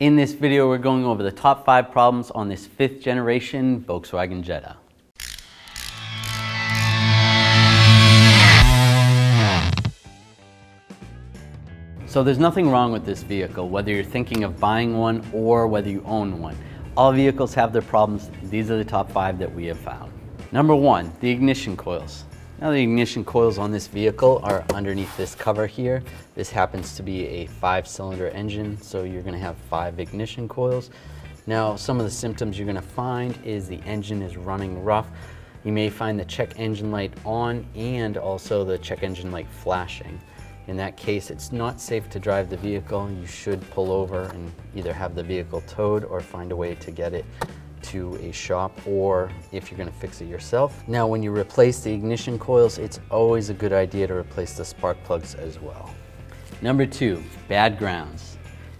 In this video, we're going over the top 5 problems on this 5th generation Volkswagen Jetta. So there's nothing wrong with this vehicle, whether you're thinking of buying one or whether you own one. All vehicles have their problems. These are the top 5 that we have found. Number 1, the ignition coils. Now the ignition coils on this vehicle are underneath this cover here. This happens to be a 5-cylinder engine, so you're going to have 5 ignition coils. Now some of the symptoms you're going to find is the engine is running rough. You may find the check engine light on and also the check engine light flashing. In that case, it's not safe to drive the vehicle. You should pull over and either have the vehicle towed or find a way to get it to a shop, or if you're going to fix it yourself. Now when you replace the ignition coils, it's always a good idea to replace the spark plugs as well. Number 2, bad grounds.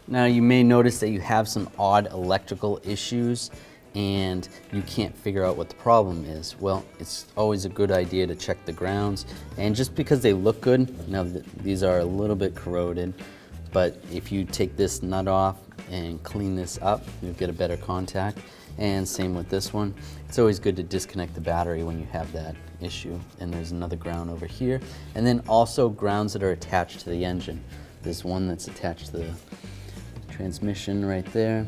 Now you may notice that you have some odd electrical issues and you can't figure out what the problem is. Well, it's always a good idea to check the grounds, and just because they look good, now these are a little bit corroded, but if you take this nut off and clean this up, you'll get a better contact. And same with this one. It's always good to disconnect the battery when you have that issue. And there's another ground over here. And then also grounds that are attached to the engine. There's one that's attached to the transmission right there,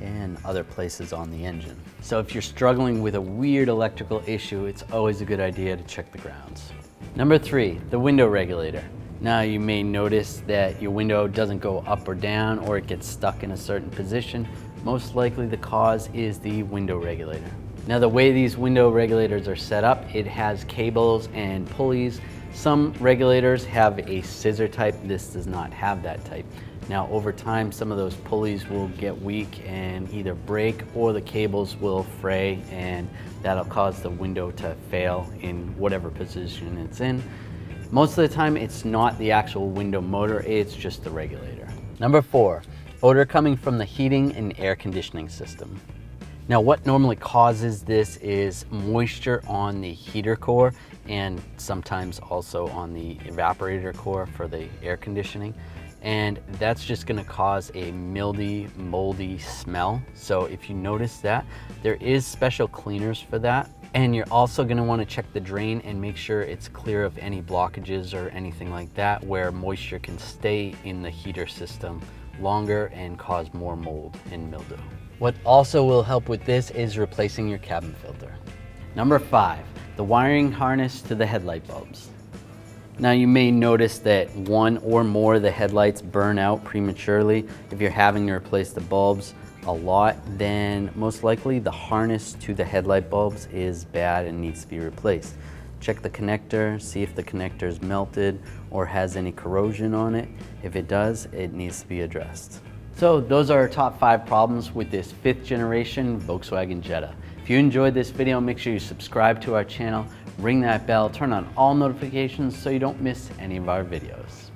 and other places on the engine. So if you're struggling with a weird electrical issue, it's always a good idea to check the grounds. Number 3, the window regulator. Now you may notice that your window doesn't go up or down, or it gets stuck in a certain position. Most likely the cause is the window regulator. Now the way these window regulators are set up, it has cables and pulleys. Some regulators have a scissor type. This does not have that type. Now over time, some of those pulleys will get weak and either break, or the cables will fray, and that'll cause the window to fail in whatever position it's in. Most of the time, it's not the actual window motor, it's just the regulator. Number 4, odor coming from the heating and air conditioning system. Now what normally causes this is moisture on the heater core and sometimes also on the evaporator core for the air conditioning. And that's just gonna cause a mildy, moldy smell. So if you notice that, there is special cleaners for that. And you're also gonna wanna check the drain and make sure it's clear of any blockages or anything like that where moisture can stay in the heater system longer and cause more mold and mildew. What also will help with this is replacing your cabin filter. Number 5, the wiring harness to the headlight bulbs. Now you may notice that one or more of the headlights burn out prematurely. If you're having to replace the bulbs a lot, then most likely the harness to the headlight bulbs is bad and needs to be replaced. Check the connector, see if the connector is melted or has any corrosion on it. If it does, it needs to be addressed. So those are our top 5 problems with this 5th generation Volkswagen Jetta. If you enjoyed this video, make sure you subscribe to our channel, ring that bell, turn on all notifications so you don't miss any of our videos.